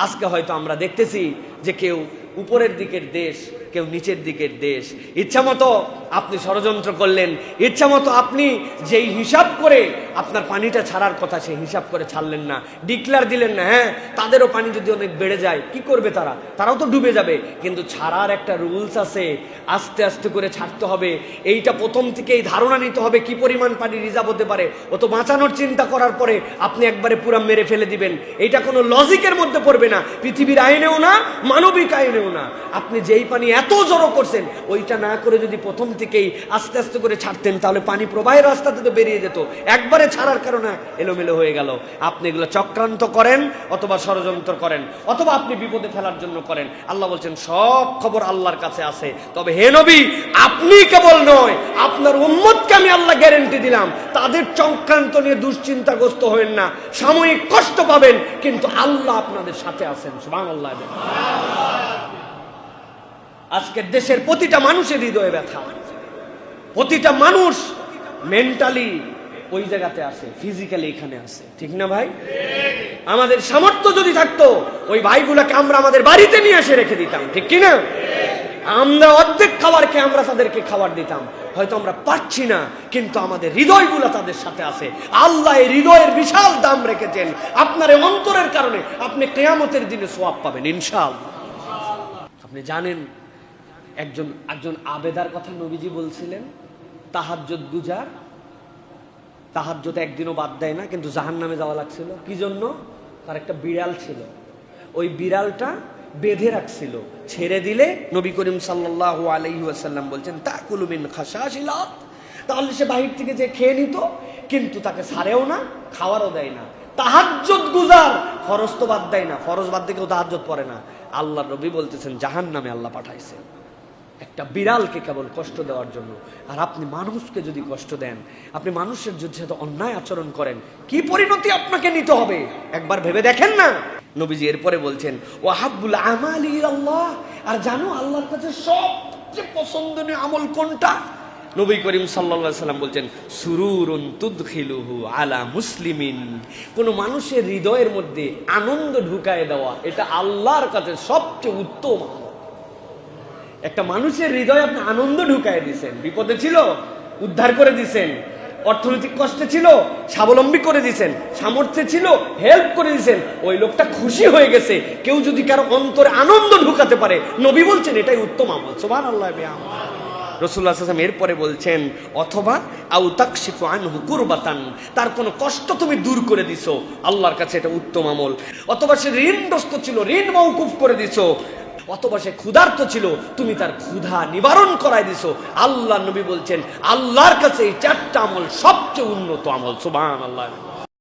আজকে হয়তো আমরা দেখতেছি যে কেউ উপরের দিকের দেশ, কেউ নিচের দিকের দেশ। ইচ্ছা মতো আপনি ষড়যন্ত্র করলেন, ইচ্ছা মতো আপনি যেই হিসাব করে আপনার পানিটা ছাড়ার কথা সেই হিসাব করে ছাড়লেন না, ডিক্লার দিলেন না। হ্যাঁ, তাদেরও পানি যদি অনেক বেড়ে যায় কি করবে তারা? তারাও তো ডুবে যাবে। কিন্তু ছাড়ার একটা রুলস আছে, আস্তে আস্তে করে ছাড়তে হবে। এইটা প্রথম থেকেই ধারণা নিতে হবে কি পরিমাণ পানি রিজার্ভ হতে পারে। ও তো বাঁচানোর চিন্তা করার পরে আপনি একবারে পুরা মেরে ফেলে দিবেন, এইটা কোনো লজিকের মধ্যে পড়বে না, পৃথিবীর আইনেও না, মানবিক আইনেও না। আপনি যেই পানি এত জড়ো করছেন ওইটা না করে যদি প্রথম থেকেই আস্তে আস্তে করে ছাড়তেন তাহলে পানি প্রবাহের রাস্তাতে তো বেরিয়ে যেত। একবারে ছাড়ার কারণে এলোমেলো হয়ে গেল। আপনি এগুলো চক্রান্ত করেন অথবা ষড়যন্ত্র করেন অথবা আপনি বিপদে ফেলার জন্য করেন। আল্লাহ বলছেন সব খবর আল্লাহর কাছে আছে। তবে হে নবী, আপনি কেবল নয়, আপনার উম্মতকে আমি আল্লাহ গ্যারান্টি দিলাম, তাদের চক্রান্ত নিয়ে দুশ্চিন্তাগ্রস্ত হবেন না। সাময়িক কষ্ট পাবেন কিন্তু আল্লাহ আপনাদের সাথে আছেন। সুবহানাল্লাহ। আজকের দেশের প্রতিটা মানুষের হৃদয়ে ব্যথা, প্রতিটা মানুষ মেন্টালি ওই জায়গাতে আছে, ফিজিক্যালি এখানে আছে। ঠিক না ভাই? আমাদের সামর্থ্য যদি থাকতো ওই ভাইগুলাকে আমরা আমাদের বাড়িতে নিয়ে এসে রেখে দিতাম। ঠিক কিনা? আমরা অর্ধেক খাবার খেয়ে আমরা তাদেরকে খাবার দিতাম। হয়তো আমরা পাচ্ছি না কিন্তু আমাদের হৃদয়গুলো তাদের সাথে আছে। আল্লাহ এই হৃদয়ের বিশাল দাম রেখেছেন। আপনার এই অন্তরের কারণে আপনি কিয়ামতের দিনে সওয়াব পাবেন ইনশাআল্লাহ। আপনি জানেন একজন আবেদার কথা নবীজি বলছিলেন, তাহাজ্জুদ গুজার, তাহাজ্জুদ একদিনও বাদ দেয় না কিন্তু জাহান্নামে যাওয়া লাগছিল। কি জন্য? তার একটা বিড়াল ছিল, ওই বিড়ালটা বেঁধে রাখছিল, ছেড়ে দিলে নবী করিম সাল্লাল্লাহু আলাইহি ওয়াসাল্লাম বলছেন তাকুলু মিন খাশাশিল আরদ, তাহলে সে বাহির থেকে যে খেয়ে নিত, কিন্তু তাকে ছাড়েও না, খাওয়ারও দেয় না। তাহাজ্জুদ গুজার, ফরজ তো বাদ দেয় না, ফরজ বাদ দিয়ে কেউ তাহাজ্জুদ পড়ে না। আল্লাহ নবী বলতেছেন জাহান্নামে আল্লাহ পাঠাইছে একটা বিড়ালকে কেবল কষ্ট দেওয়ার জন্য। আর আপনি মানুষকে যদি কষ্ট দেন, আপনি মানুষের সাথে অন্যায় আচরণ করেন, কি পরিণতি আপনাকে নিতে হবে একবার ভেবে দেখেন না। নবীজি এরপরে বলছেন ওয়াহাব্বুল আমালি ইলাল্লাহ, আর জানো আল্লাহর কাছে সবচেয়ে পছন্দনীয় আমল কোনটা? নবী করিম সাল্লাল্লাহু আলাইহি ওয়াসাল্লাম বলছেন সুরুরুন তুদখিলুহু আলা মুসলিমিন, কোন মানুষের হৃদয়ের মধ্যে আনন্দ ঢুকায় দেওয়া, এটা আল্লাহর কাছে সবচেয়ে উত্তম। একটা মানুষের হৃদয়ে আপনি আনন্দ ঢুকায় দিয়েছেন, বিপদে ছিল উদ্ধার করে দিয়েছেন, অর্থনৈতিক কষ্টে ছিল স্বাবলম্বী করে দিয়েছেন, সামর্থ্য ছিল হেল্প করে দিয়েছেন, ওই লোকটা খুশি হয়ে গেছে। কেউ যদি কারো অন্তরে আনন্দ ঢুকাতে পারে, নবী বলছেন এটাই উত্তম আমল। সুবহানাল্লাহ। রাসূলুল্লাহ সাল্লাল্লাহু আলাইহি ওয়াসাল্লাম এরপরে বলছেন অথবা আউ তাকশিফু আনহু কুরবাতান, তার কোনো কষ্ট তুমি দূর করে দিছো, আল্লাহর কাছে এটা উত্তম আমল। অথবা সে ঋণগ্রস্ত ছিল, ঋণ মওকুফ করে দিছো। অথবা সে ক্ষুধার্ত ছিল, তুমি তার ক্ষুধা নিবারণ করাই দিছো। আল্লাহ নবী বলছেন আল্লাহর কাছে এই চারটা আমল সবচেয়ে উন্নত আমল। সুবহানাল্লাহ।